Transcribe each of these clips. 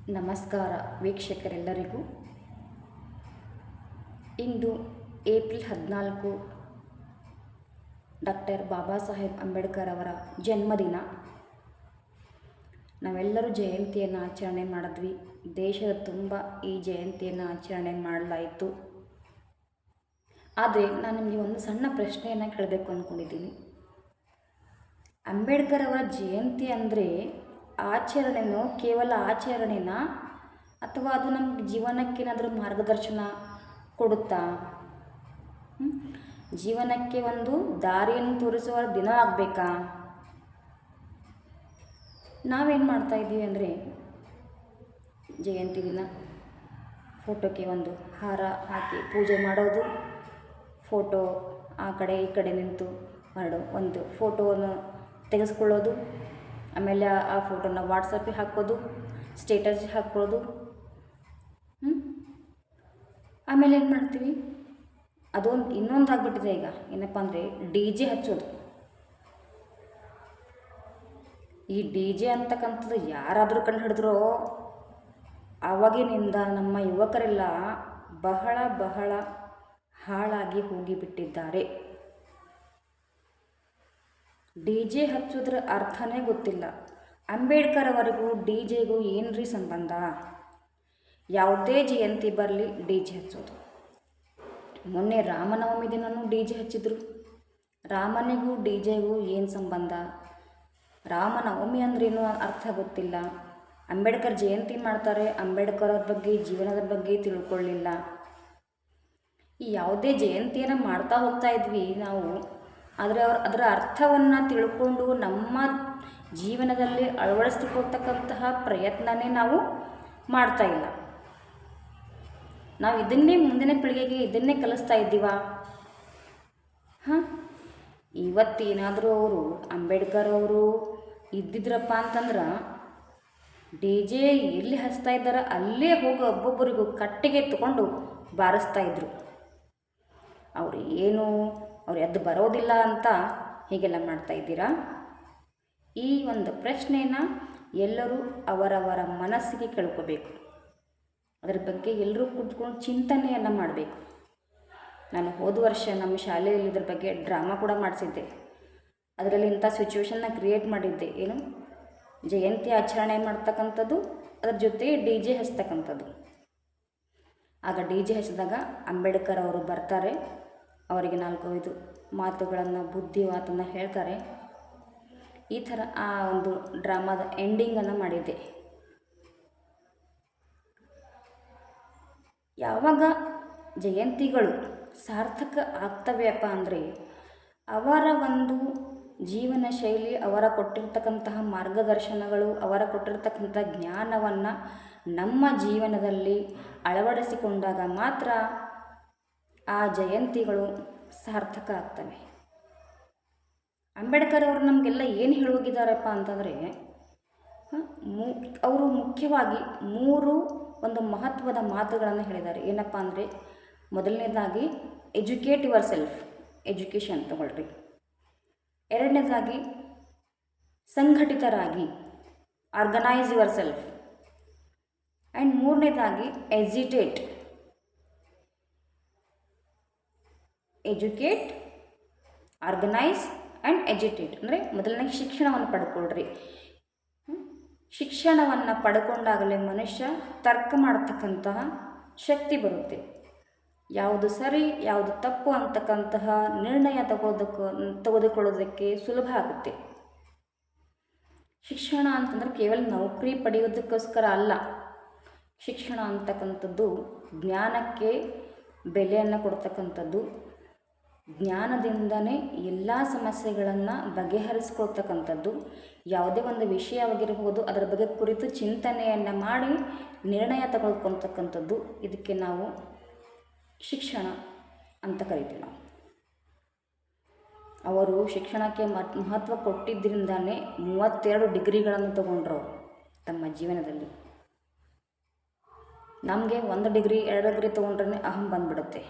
ನಮಸ್ಕಾರ ವೀಕ್ಷಕರೆಲ್ಲರಿಗೂ. ಇಂದು April 14 doctor Baba Saheb Ambedkar ಅವರ ಜನ್ಮದಿನ. ನಾವೆಲ್ಲರೂ ಜಯಂತಿಯನ್ನು ಆಚರಣೆ ಮಾಡಿದ್ವಿ. ದೇಶದ ತುಂಬ ಈ ಜಯಂತಿಯನ್ನು ಆಚರಣೆ ಮಾಡಲಾಯಿತು. ಆದರೆ ನಾನು ನಿಮಗೆ ಒಂದು ಸಣ್ಣ ಪ್ರಶ್ನೆಯನ್ನು ಕೇಳಬೇಕು ಅಂದ್ಕೊಂಡಿದ್ದೀನಿ. ಅಂಬೇಡ್ಕರ್ ಅವರ ಜಯಂತಿ ಅಂದರೆ ಆಚರಣೆನೋ, ಕೇವಲ ಆಚರಣೆನ, ಅಥವಾ ಅದು ನಮಗೆ ಜೀವನಕ್ಕೇನಾದರೂ ಮಾರ್ಗದರ್ಶನ ಕೊಡುತ್ತಾ? ಜೀವನಕ್ಕೆ ಒಂದು ದಾರಿಯನ್ನು ತೋರಿಸುವ ದಿನ ಆಗಬೇಕಾ? ನಾವೇನು ಮಾಡ್ತಾಯಿದ್ದೀವಿ ಅಂದರೆ, ಜಯಂತಿ ದಿನ ಫೋಟೋಕ್ಕೆ ಒಂದು ಹಾರ ಹಾಕಿ ಪೂಜೆ ಮಾಡೋದು, ಫೋಟೋ ಆ ಕಡೆ ಈ ಕಡೆ ನಿಂತು ಒಂದು ಫೋಟೋವನ್ನು ತೆಗೆಸ್ಕೊಳ್ಳೋದು, ಆಮೇಲೆ ಆ ಫೋಟೋನ ವಾಟ್ಸಪ್ಪಿಗೆ ಹಾಕೋದು, ಸ್ಟೇಟಸ್ಗೆ ಹಾಕೋದು. ಆಮೇಲೆ ಏನು ಮಾಡ್ತೀವಿ, ಅದೊಂದು ಇನ್ನೊಂದು ಆಗಿಬಿಟ್ಟಿದೆ ಈಗ. ಏನಪ್ಪ ಅಂದರೆ DJ ಹಚ್ಚೋದು. ಈ DJ ಅಂತಕ್ಕಂಥದ್ದು ಯಾರಾದರೂ ಕಂಡು ಹಿಡಿದ್ರೋ ಆವಾಗಿನಿಂದ ನಮ್ಮ ಯುವಕರೆಲ್ಲ ಬಹಳ ಬಹಳ ಹಾಳಾಗಿ ಹೋಗಿಬಿಟ್ಟಿದ್ದಾರೆ. DJ ಹಚ್ಚೋದ್ರ ಅರ್ಥನೇ ಗೊತ್ತಿಲ್ಲ. ಅಂಬೇಡ್ಕರ್ ಅವರಿಗೂ DJಗೂ ಏನ್ರಿ ಸಂಬಂಧ? ಯಾವುದೇ ಜಯಂತಿ ಬರಲಿ DJ ಹಚ್ಚೋದು. ಮೊನ್ನೆ ರಾಮನವಮಿ ದಿನವೂ DJ ಹಚ್ಚಿದ್ರು. ರಾಮನಿಗೂ DJಗೂ ಏನು ಸಂಬಂಧ? ರಾಮನವಮಿ ಅಂದ್ರೇನು ಅರ್ಥ ಗೊತ್ತಿಲ್ಲ. ಅಂಬೇಡ್ಕರ್ ಜಯಂತಿ ಮಾಡ್ತಾರೆ, ಅಂಬೇಡ್ಕರ್ ಅವ್ರ ಬಗ್ಗೆ, ಜೀವನದ ಬಗ್ಗೆ ತಿಳ್ಕೊಳ್ಳಿಲ್ಲ. ಈ ಯಾವುದೇ ಜಯಂತಿಯನ್ನು ಮಾಡ್ತಾ ಹೋಗ್ತಾ ಇದ್ವಿ ನಾವು, ಆದರೆ ಅದರ ಅರ್ಥವನ್ನು ತಿಳ್ಕೊಂಡು ನಮ್ಮ ಜೀವನದಲ್ಲಿ ಅಳವಡಿಸಿಕೊಳ್ತಕ್ಕಂತಹ ಪ್ರಯತ್ನನೇ ನಾವು ಮಾಡ್ತಾ ಇಲ್ಲ. ನಾವು ಇದನ್ನೇ ಮುಂದಿನ ಪೀಳಿಗೆಗೆ ಇದನ್ನೇ ಕಲಿಸ್ತಾ ಇದ್ದೀವಾ? ಇವತ್ತೇನಾದರೂ ಅವರು ಅಂಬೇಡ್ಕರ್ ಅವರು ಇದ್ದಿದ್ರಪ್ಪ ಅಂತಂದ್ರೆ DJ ಎಲ್ಲಿ ಹಚ್ತಾ ಇದ್ದಾರೆ ಅಲ್ಲೇ ಹೋಗಿ ಒಬ್ಬೊಬ್ಬರಿಗೂ ಕಟ್ಟಿಗೆ ತಗೊಂಡು ಬಾರಿಸ್ತಾ ಇದ್ರು. ಅವ್ರು ಎದ್ದು ಬರೋದಿಲ್ಲ ಅಂತ ಹೀಗೆಲ್ಲ ಮಾಡ್ತಾ ಇದ್ದೀರಾ? ಈ ಒಂದು ಪ್ರಶ್ನೆನ ಎಲ್ಲರೂ ಅವರವರ ಮನಸ್ಸಿಗೆ ಕೇಳ್ಕೋಬೇಕು. ಅದರ ಬಗ್ಗೆ ಎಲ್ಲರೂ ಕೂತ್ಕೊಂಡು ಚಿಂತನೆಯನ್ನು ಮಾಡಬೇಕು. ನಾನು ಹೋದ ವರ್ಷ ನಮ್ಮ ಶಾಲೆಯಲ್ಲಿ ಇದ್ರ ಬಗ್ಗೆ ಡ್ರಾಮಾ ಕೂಡ ಮಾಡಿಸಿದ್ದೆ. ಅದರಲ್ಲಿ ಇಂಥ ಸಿಚುವೇಶನ್ನ ಕ್ರಿಯೇಟ್ ಮಾಡಿದ್ದೆ. ಏನು, ಜಯಂತಿ ಆಚರಣೆ ಮಾಡ್ತಕ್ಕಂಥದ್ದು, ಅದ್ರ ಜೊತೆ DJ ಹಚ್ತಕ್ಕಂಥದ್ದು. ಆಗ DJ ಹಚ್ಚಿದಾಗ ಅಂಬೇಡ್ಕರ್ ಅವರು ಬರ್ತಾರೆ, ಅವರಿಗೆ 4-5 ಮಾತುಗಳನ್ನು, ಬುದ್ಧಿ ಮಾತನ್ನು ಹೇಳ್ತಾರೆ. ಈ ಥರ ಆ ಒಂದು ಡ್ರಾಮಾದ ಎಂಡಿಂಗನ್ನು ಮಾಡಿದ್ದೆ. ಯಾವಾಗ ಜಯಂತಿಗಳು ಸಾರ್ಥಕ ಆಗ್ತವೆಯಪ್ಪ ಅಂದರೆ, ಅವರ ಒಂದು ಜೀವನ ಶೈಲಿ, ಅವರ ಕೊಟ್ಟಿರ್ತಕ್ಕಂತಹ ಮಾರ್ಗದರ್ಶನಗಳು, ಅವರ ಕೊಟ್ಟಿರ್ತಕ್ಕಂಥ ಜ್ಞಾನವನ್ನು ನಮ್ಮ ಜೀವನದಲ್ಲಿ ಅಳವಡಿಸಿಕೊಂಡಾಗ ಮಾತ್ರ ಆ ಜಯಂತಿಗಳು ಸಾರ್ಥಕ ಆಗ್ತವೆ. ಅಂಬೇಡ್ಕರ್ ಅವರು ನಮಗೆಲ್ಲ ಏನು ಹೇಳೋಗಿದ್ದಾರಪ್ಪ ಅಂತಂದರೆ, ಅವರು ಮುಖ್ಯವಾಗಿ 3 ಒಂದು ಮಹತ್ವದ ಮಾತುಗಳನ್ನು ಹೇಳಿದ್ದಾರೆ. ಏನಪ್ಪ ಅಂದರೆ, ಮೊದಲನೇದಾಗಿ ಎಜುಕೇಟ್ ಯುವರ್ ಸೆಲ್ಫ್, ಎಜುಕೇಷನ್ ತಗೊಳ್ರಿ. ಎರಡನೇದಾಗಿ ಸಂಘಟಿತರಾಗಿ, ಆರ್ಗನೈಸ್ ಯುವರ್ ಸೆಲ್ಫ್. ಆ್ಯಂಡ್ ಮೂರನೇದಾಗಿ ಎಜುಕೇಟ್, ಆರ್ಗನೈಸ್ ಆ್ಯಂಡ್ ಎಜುಟೇಟ್. ಅಂದರೆ ಮೊದಲನೇ ಶಿಕ್ಷಣವನ್ನು ಪಡ್ಕೊಳ್ರಿ. ಶಿಕ್ಷಣವನ್ನು ಪಡ್ಕೊಂಡಾಗಲೇ ಮನುಷ್ಯ ತರ್ಕ ಮಾಡತಕ್ಕಂತಹ ಶಕ್ತಿ ಬರುತ್ತೆ. ಯಾವುದು ಸರಿ, ಯಾವುದು ತಪ್ಪು ಅಂತಕ್ಕಂತಹ ನಿರ್ಣಯ ತೆಗೆದುಕೊಳ್ಳೋದಕ್ಕೆ ಸುಲಭ ಆಗುತ್ತೆ. ಶಿಕ್ಷಣ ಅಂತಂದರೆ ಕೇವಲ ನೌಕರಿ ಪಡೆಯೋದಕ್ಕೋಸ್ಕರ ಅಲ್ಲ. ಶಿಕ್ಷಣ ಅಂತಕ್ಕಂಥದ್ದು ಜ್ಞಾನಕ್ಕೆ ಬೆಲೆಯನ್ನು ಕೊಡ್ತಕ್ಕಂಥದ್ದು. ಜ್ಞಾನದಿಂದನೇ ಎಲ್ಲ ಸಮಸ್ಯೆಗಳನ್ನು ಬಗೆಹರಿಸ್ಕೊಳ್ತಕ್ಕಂಥದ್ದು. ಯಾವುದೇ ಒಂದು ವಿಷಯವಾಗಿರಬಹುದು, ಅದರ ಬಗ್ಗೆ ಕುರಿತು ಚಿಂತನೆಯನ್ನು ಮಾಡಿ ನಿರ್ಣಯ ತೆಗೆದುಕೊಳ್ತಕ್ಕಂಥದ್ದು. ಇದಕ್ಕೆ ನಾವು ಶಿಕ್ಷಣ ಅಂತ ಕರಿತೀವಿ. ಅವರು ಶಿಕ್ಷಣಕ್ಕೆ ಮಹತ್ವ ಕೊಟ್ಟಿದ್ದರಿಂದಾನೇ 32 ಡಿಗ್ರಿಗಳನ್ನು ತಗೊಂಡ್ರು ತಮ್ಮ ಜೀವನದಲ್ಲಿ. ನಮಗೆ 1 ಡಿಗ್ರಿ 2 ಡಿಗ್ರಿ ತೊಗೊಂಡ್ರೆ ಅಹಂ ಬಂದ್ಬಿಡುತ್ತೆ.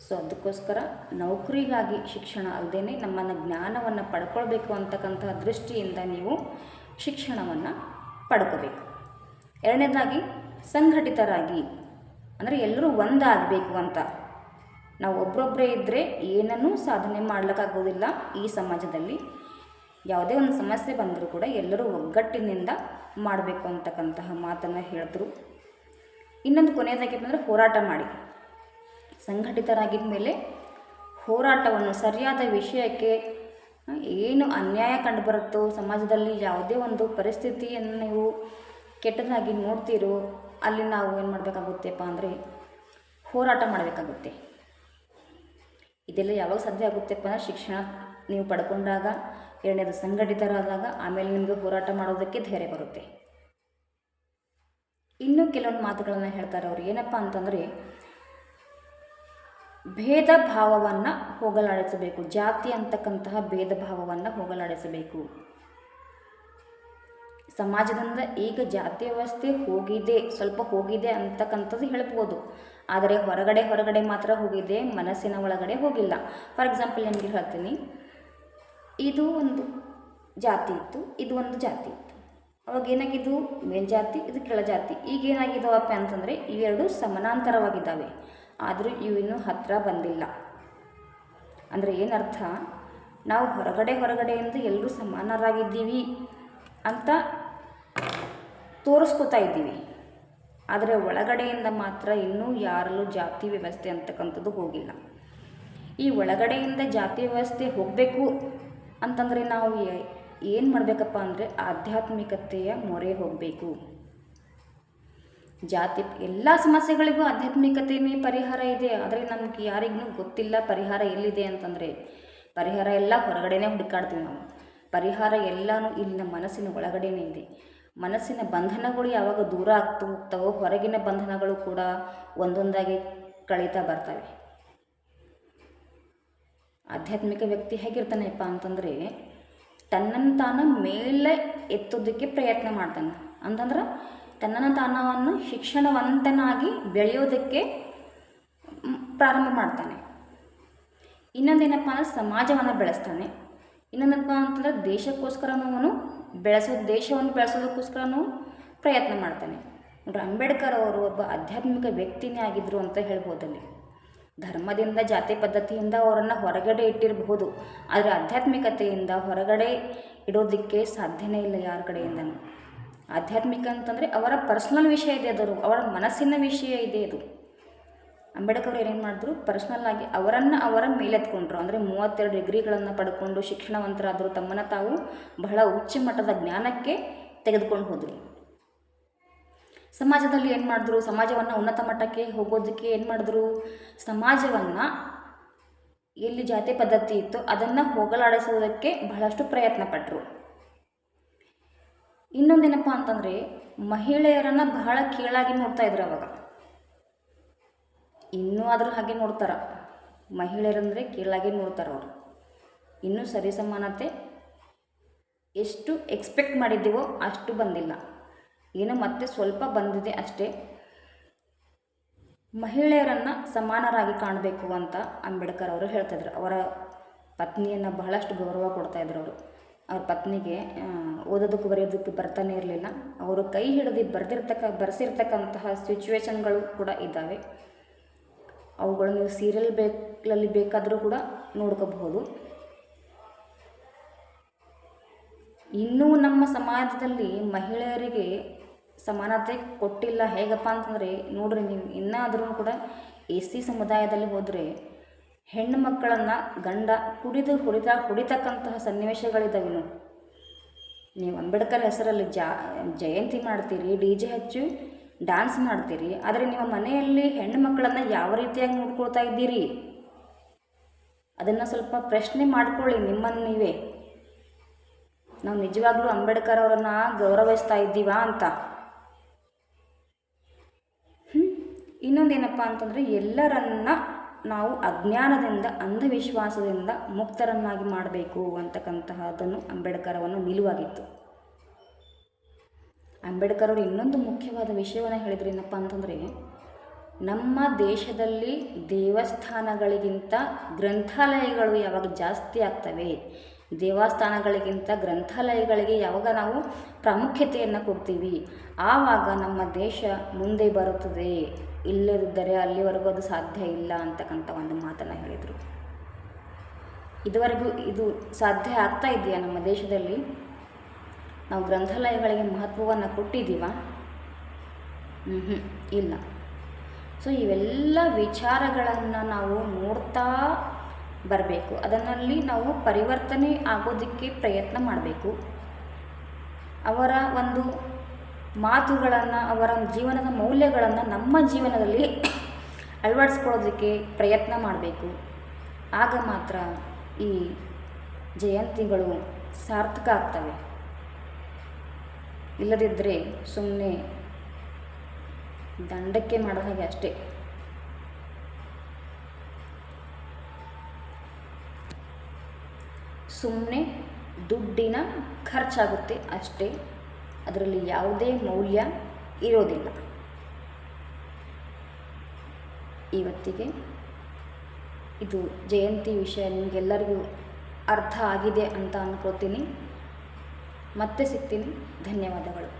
ಸೊ ಅದಕ್ಕೋಸ್ಕರ ನೌಕರಿಗಾಗಿ ಶಿಕ್ಷಣ ಅಲ್ಲದೇ ನಮ್ಮನ್ನು ಜ್ಞಾನವನ್ನು ಪಡ್ಕೊಳ್ಬೇಕು ಅಂತಕ್ಕಂತಹ ದೃಷ್ಟಿಯಿಂದ ನೀವು ಶಿಕ್ಷಣವನ್ನು ಪಡ್ಕೋಬೇಕು. ಎರಡನೇದಾಗಿ ಸಂಘಟಿತರಾಗಿ, ಅಂದರೆ ಎಲ್ಲರೂ ಒಂದಾಗಬೇಕು ಅಂತ. ನಾವು ಒಬ್ಬರೊಬ್ಬರೇ ಇದ್ದರೆ ಏನನ್ನೂ ಸಾಧನೆ ಮಾಡಲಿಕ್ಕಾಗೋದಿಲ್ಲ. ಈ ಸಮಾಜದಲ್ಲಿ ಯಾವುದೇ ಒಂದು ಸಮಸ್ಯೆ ಬಂದರೂ ಕೂಡ ಎಲ್ಲರೂ ಒಗ್ಗಟ್ಟಿನಿಂದ ಮಾಡಬೇಕು ಅಂತಕ್ಕಂತಹ ಮಾತನ್ನು ಹೇಳಿದ್ರು. ಇನ್ನೊಂದು ಕೊನೆಯದಾಗಿ ಬಂದರೆ ಹೋರಾಟ ಮಾಡಿ. ಸಂಘಟಿತರಾಗಿದ್ದ ಮೇಲೆ ಹೋರಾಟವನ್ನು ಸರಿಯಾದ ವಿಷಯಕ್ಕೆ, ಏನು ಅನ್ಯಾಯ ಕಂಡುಬರುತ್ತೋ ಸಮಾಜದಲ್ಲಿ, ಯಾವುದೇ ಒಂದು ಪರಿಸ್ಥಿತಿಯನ್ನು ನೀವು ಕೆಟ್ಟದಾಗಿ ನೋಡ್ತೀರೋ ಅಲ್ಲಿ ನಾವು ಏನು ಮಾಡಬೇಕಾಗುತ್ತೆಪ್ಪ ಅಂದರೆ ಹೋರಾಟ ಮಾಡಬೇಕಾಗುತ್ತೆ. ಇದೆಲ್ಲ ಯಾವಾಗ ಸಾಧ್ಯ ಆಗುತ್ತೆಪ್ಪ ಅಂದರೆ ಶಿಕ್ಷಣ ನೀವು ಪಡ್ಕೊಂಡಾಗ, ಎರಡನೇದು ಸಂಘಟಿತರಾದಾಗ, ಆಮೇಲೆ ನಿಮಗೆ ಹೋರಾಟ ಮಾಡೋದಕ್ಕೆ ಧೈರ್ಯ ಬರುತ್ತೆ. ಇನ್ನೂ ಕೆಲವೊಂದು ಮಾತುಗಳನ್ನು ಹೇಳ್ತಾರೆ ಅವರು. ಏನಪ್ಪ ಅಂತಂದರೆ ಭೇದ ಭಾವವನ್ನು ಹೋಗಲಾಡಿಸಬೇಕು. ಜಾತಿ ಅಂತಕ್ಕಂತಹ ಭೇದ ಭಾವವನ್ನು ಹೋಗಲಾಡಿಸಬೇಕು. ಸಮಾಜದಿಂದ ಈಗ ಜಾತಿ ವ್ಯವಸ್ಥೆ ಹೋಗಿದೆ, ಸ್ವಲ್ಪ ಹೋಗಿದೆ ಅಂತಕ್ಕಂಥದ್ದು ಹೇಳ್ಬೋದು. ಆದರೆ ಹೊರಗಡೆ ಮಾತ್ರ ಹೋಗಿದೆ, ಮನಸ್ಸಿನ ಒಳಗಡೆ ಹೋಗಿಲ್ಲ. ಫಾರ್ ಎಕ್ಸಾಂಪಲ್ ನಿಮಗೆ ಹೇಳ್ತೀನಿ, ಇದು ಒಂದು ಜಾತಿ ಇತ್ತು, ಇದು ಒಂದು ಜಾತಿ ಇತ್ತು. ಅವಾಗ ಏನಾಗಿದ್ದು, ಮೇಲ್ಜಾತಿ, ಇದು ಕೆಳಜಾತಿ. ಈಗ ಏನಾಗಿದ್ದಾವಪ್ಪ ಅಂತಂದರೆ ಇವೆರಡು ಸಮಾನಾಂತರವಾಗಿದ್ದಾವೆ, ಆದರೂ ಇವಿನ್ನೂ ಹತ್ತಿರ ಬಂದಿಲ್ಲ. ಅಂದರೆ ಏನರ್ಥ, ನಾವು ಹೊರಗಡೆಯಿಂದ ಎಲ್ಲರೂ ಸಮಾನರಾಗಿದ್ದೀವಿ ಅಂತ ತೋರಿಸ್ಕೊತಾ ಇದ್ದೀವಿ, ಆದರೆ ಒಳಗಡೆಯಿಂದ ಮಾತ್ರ ಇನ್ನೂ ಯಾರಲ್ಲೂ ಜಾತಿ ವ್ಯವಸ್ಥೆ ಅಂತಕ್ಕಂಥದ್ದು ಹೋಗಿಲ್ಲ. ಈ ಒಳಗಡೆಯಿಂದ ಜಾತಿ ವ್ಯವಸ್ಥೆ ಹೋಗಬೇಕು ಅಂತಂದರೆ ನಾವು ಏನು ಮಾಡಬೇಕಪ್ಪ ಅಂದರೆ ಆಧ್ಯಾತ್ಮಿಕತೆಯ ಮೊರೆ ಹೋಗಬೇಕು. ಜಾತಿ ಎಲ್ಲ ಸಮಸ್ಯೆಗಳಿಗೂ ಆಧ್ಯಾತ್ಮಿಕತೆಯೇ ಪರಿಹಾರ ಇದೆ. ಆದರೆ ನಮಗೆ ಯಾರಿಗೂ ಗೊತ್ತಿಲ್ಲ ಪರಿಹಾರ ಎಲ್ಲಿದೆ ಅಂತಂದರೆ, ಪರಿಹಾರ ಎಲ್ಲ ಹೊರಗಡೆನೇ ಹುಡುಕಾಡ್ತೀವಿ ನಾವು. ಪರಿಹಾರ ಎಲ್ಲನೂ ಇಲ್ಲಿ ನಮ್ಮ ಮನಸ್ಸಿನ ಒಳಗಡೆನೇ ಇದೆ. ಮನಸ್ಸಿನ ಬಂಧನಗಳು ಯಾವಾಗ ದೂರ ಆಗ್ತಾ ಹೋಗ್ತಾವೋ, ಹೊರಗಿನ ಬಂಧನಗಳು ಕೂಡ ಒಂದೊಂದಾಗಿ ಕಳೀತಾ ಬರ್ತವೆ. ಆಧ್ಯಾತ್ಮಿಕ ವ್ಯಕ್ತಿ ಹೇಗಿರ್ತಾನೆಪ್ಪ ಅಂತಂದರೆ ತನ್ನನ್ನು ತಾನು ಮೇಲೆ ಎತ್ತೋದಕ್ಕೆ ಪ್ರಯತ್ನ ಮಾಡ್ತಾನೆ. ಅಂತಂದ್ರೆ ತನ್ನನ್ನು ತಾನವನ್ನು ಶಿಕ್ಷಣವಂತನಾಗಿ ಬೆಳೆಯೋದಕ್ಕೆ ಪ್ರಾರಂಭ ಮಾಡ್ತಾನೆ. ಇನ್ನೊಂದೇನಪ್ಪ ಅಂದರೆ ಸಮಾಜವನ್ನು ಬೆಳೆಸ್ತಾನೆ. ಇನ್ನೊಂದಪ್ಪ ಅಂತಂದರೆ ದೇಶವನ್ನು ಬೆಳೆಸೋದಕ್ಕೋಸ್ಕರನೂ ಪ್ರಯತ್ನ ಮಾಡ್ತಾನೆ. ನೋಡ್ರಿ, ಅಂಬೇಡ್ಕರ್ ಅವರು ಒಬ್ಬ ಆಧ್ಯಾತ್ಮಿಕ ವ್ಯಕ್ತಿನೇ ಆಗಿದ್ದರು ಅಂತ ಹೇಳ್ಬೋದಲ್ಲಿ. ಧರ್ಮದಿಂದ, ಜಾತಿ ಪದ್ಧತಿಯಿಂದ ಅವರನ್ನು ಹೊರಗಡೆ ಇಟ್ಟಿರಬಹುದು, ಆದರೆ ಆಧ್ಯಾತ್ಮಿಕತೆಯಿಂದ ಹೊರಗಡೆ ಇಡೋದಕ್ಕೆ ಸಾಧ್ಯನೇ ಇಲ್ಲ ಯಾರ ಕಡೆಯಿಂದನೂ. ಆಧ್ಯಾತ್ಮಿಕ ಅಂತಂದರೆ ಅವರ ಪರ್ಸ್ನಲ್ ವಿಷಯ ಇದೆ, ಅದು ಅವರ ಮನಸ್ಸಿನ ವಿಷಯ ಇದೆ. ಅದು ಅಂಬೇಡ್ಕರ್ ಏನೇನು ಮಾಡಿದ್ರು, ಪರ್ಸ್ನಲ್ಲಾಗಿ ಅವರ ಮೇಲೆತ್ಕೊಂಡ್ರು. ಅಂದರೆ 32 ಡಿಗ್ರಿಗಳನ್ನು ಪಡ್ಕೊಂಡು ಶಿಕ್ಷಣವಂತರಾದರು. ತಮ್ಮನ್ನು ತಾವು ಬಹಳ ಉಚ್ಚ ಮಟ್ಟದ ಜ್ಞಾನಕ್ಕೆ ತೆಗೆದುಕೊಂಡು ಹೋದರು. ಸಮಾಜದಲ್ಲಿ ಏನು ಮಾಡಿದ್ರು, ಸಮಾಜವನ್ನು ಉನ್ನತ ಮಟ್ಟಕ್ಕೆ ಹೋಗೋದಕ್ಕೆ ಏನು ಮಾಡಿದ್ರು, ಸಮಾಜವನ್ನು ಎಲ್ಲಿ ಜಾತಿ ಪದ್ಧತಿ ಇತ್ತು ಅದನ್ನು ಹೋಗಲಾಡಿಸೋದಕ್ಕೆ ಬಹಳಷ್ಟು ಪ್ರಯತ್ನ ಪಟ್ಟರು. ಇನ್ನೊಂದೇನಪ್ಪ ಅಂತಂದರೆ ಮಹಿಳೆಯರನ್ನು ಬಹಳ ಕೀಳಾಗಿ ನೋಡ್ತಾ ಇದ್ರು ಅವಾಗ. ಇನ್ನೂ ಆದರೂ ಹಾಗೆ ನೋಡ್ತಾರ, ಮಹಿಳೆಯರಂದರೆ ಕೀಳಾಗಿ ನೋಡ್ತಾರೆ ಅವರು. ಇನ್ನೂ ಸರಿಸಮಾನತೆ ಎಷ್ಟು ಎಕ್ಸ್ಪೆಕ್ಟ್ ಮಾಡಿದ್ದೀವೋ ಅಷ್ಟು ಬಂದಿಲ್ಲ, ಏನೋ ಮತ್ತೆ ಸ್ವಲ್ಪ ಬಂದಿದೆ ಅಷ್ಟೇ. ಮಹಿಳೆಯರನ್ನು ಸಮಾನರಾಗಿ ಕಾಣಬೇಕು ಅಂತ ಅಂಬೇಡ್ಕರ್ ಅವರು ಹೇಳ್ತಾಯಿದ್ರು. ಅವರ ಪತ್ನಿಯನ್ನು ಬಹಳಷ್ಟು ಗೌರವ ಕೊಡ್ತಾಯಿದ್ರು ಅವರು. ಅವ್ರ ಪತ್ನಿಗೆ ಓದೋದಕ್ಕೆ ಬರೆಯೋದಕ್ಕೆ ಬರ್ತಾನೆ ಇರಲಿಲ್ಲ. ಅವರು ಕೈ ಹಿಡಿದು ಬರೆಸಿರ್ತಕ್ಕಂತಹ ಸಿಚುವೇಶನ್ಗಳು ಕೂಡ ಇದ್ದಾವೆ. ಅವುಗಳು ನೀವು ಸೀರಿಯಲ್ ಬೇಕಾದರೂ ಕೂಡ ನೋಡ್ಕೋಬಹುದು. ಇನ್ನೂ ನಮ್ಮ ಸಮಾಜದಲ್ಲಿ ಮಹಿಳೆಯರಿಗೆ ಸಮಾನತೆ ಕೊಟ್ಟಿಲ್ಲ. ಹೇಗಪ್ಪ ಅಂತಂದರೆ ನೋಡ್ರಿ, ನೀವು ಇನ್ನಾದರೂ ಕೂಡ SC ಸಮುದಾಯದಲ್ಲಿ ಹೋದರೆ ಹೆಣ್ಣು ಮಕ್ಕಳನ್ನು ಗಂಡ ಹೊಡಿತಕ್ಕಂತಹ ಸನ್ನಿವೇಶಗಳಿದ್ದಾವೆ. ನೀವು ಅಂಬೇಡ್ಕರ್ ಹೆಸರಲ್ಲಿ ಜಯಂತಿ ಮಾಡ್ತೀರಿ, DJ ಹಚ್ಚಿ ಡ್ಯಾನ್ಸ್ ಮಾಡ್ತೀರಿ, ಆದರೆ ನಿಮ್ಮ ಮನೆಯಲ್ಲಿ ಹೆಣ್ಣು ಮಕ್ಕಳನ್ನು ಯಾವ ರೀತಿಯಾಗಿ ನೋಡ್ಕೊಳ್ತಾ ಇದ್ದೀರಿ ಅದನ್ನು ಸ್ವಲ್ಪ ಪ್ರಶ್ನೆ ಮಾಡಿಕೊಳ್ಳಿ ನಿಮ್ಮನ್ನು ನೀವೇ. ನಾವು ನಿಜವಾಗ್ಲೂ ಅಂಬೇಡ್ಕರ್ ಅವರನ್ನು ಗೌರವಿಸ್ತಾ ಇದ್ದೀವಾ ಅಂತ. ಇನ್ನೊಂದೇನಪ್ಪ ಅಂತಂದರೆ ಎಲ್ಲರನ್ನ ನಾವು ಅಜ್ಞಾನದಿಂದ, ಅಂಧವಿಶ್ವಾಸದಿಂದ ಮುಕ್ತರನ್ನಾಗಿ ಮಾಡಬೇಕು ಅಂತಕ್ಕಂತಹದ್ದನ್ನು ಅಂಬೇಡ್ಕರ್ ಅವರ ನಿಲುವಾಗಿತ್ತು. ಅಂಬೇಡ್ಕರ್ ಅವರು ಇನ್ನೊಂದು ಮುಖ್ಯವಾದ ವಿಷಯವನ್ನು ಹೇಳಿದ್ರು. ಏನಪ್ಪ ಅಂತಂದರೆ ನಮ್ಮ ದೇಶದಲ್ಲಿ ದೇವಸ್ಥಾನಗಳಿಗಿಂತ ಗ್ರಂಥಾಲಯಗಳು ಯಾವಾಗ ಜಾಸ್ತಿ ಆಗ್ತವೆ, ದೇವಸ್ಥಾನಗಳಿಗಿಂತ ಗ್ರಂಥಾಲಯಗಳಿಗೆ ಯಾವಾಗ ನಾವು ಪ್ರಾಮುಖ್ಯತೆಯನ್ನು ಕೊಡ್ತೀವಿ ಆವಾಗ ನಮ್ಮ ದೇಶ ಮುಂದೆ ಬರುತ್ತದೆ, ಇಲ್ಲದಿದ್ದರೆ ಅಲ್ಲಿವರೆಗೂ ಅದು ಸಾಧ್ಯ ಇಲ್ಲ ಅಂತಕ್ಕಂಥ ಒಂದು ಮಾತನ್ನು ಹೇಳಿದರು. ಇದುವರೆಗೂ ಇದು ಸಾಧ್ಯ ಆಗ್ತಾ ಇದೆಯಾ ನಮ್ಮ ದೇಶದಲ್ಲಿ? ನಾವು ಗ್ರಂಥಾಲಯಗಳಿಗೆ ಮಹತ್ವವನ್ನು ಕೊಟ್ಟಿದ್ದೀವಾ? ಇಲ್ಲ. ಸೊ ಇವೆಲ್ಲ ವಿಚಾರಗಳನ್ನು ನಾವು ನೋಡ್ತಾ ಬರಬೇಕು. ಅದರಲ್ಲಿ ನಾವು ಪರಿವರ್ತನೆ ಆಗೋದಕ್ಕೆ ಪ್ರಯತ್ನ ಮಾಡಬೇಕು. ಅವರ ಒಂದು ಮಾತುಗಳನ್ನು, ಅವರ ಜೀವನದ ಮೌಲ್ಯಗಳನ್ನು ನಮ್ಮ ಜೀವನದಲ್ಲಿ ಅಳವಡಿಸ್ಕೊಳ್ಳೋದಕ್ಕೆ ಪ್ರಯತ್ನ ಮಾಡಬೇಕು. ಆಗ ಮಾತ್ರ ಈ ಜಯಂತಿಗಳು ಸಾರ್ಥಕ ಆಗ್ತವೆ. ಇಲ್ಲದಿದ್ದರೆ ಸುಮ್ಮನೆ ದಂಡಕ್ಕೆ ಮಾಡೋ ಹಾಗೆ ಅಷ್ಟೇ. ಸುಮ್ಮನೆ ದುಡ್ಡಿನ ಖರ್ಚಾಗುತ್ತೆ ಅಷ್ಟೇ, ಅದರಲ್ಲಿ ಯಾವುದೇ ಮೌಲ್ಯ ಇರೋದಿಲ್ಲ. ಇವತ್ತಿಗೆ ಇದು ಜಯಂತಿ ವಿಷಯ ನಿಮಗೆಲ್ಲರಿಗೂ ಅರ್ಥ ಆಗಿದೆ ಅಂತ ಅಂದ್ಕೋತೀನಿ. ಮತ್ತೆ ಸಿಗ್ತೀನಿ. ಧನ್ಯವಾದಗಳು.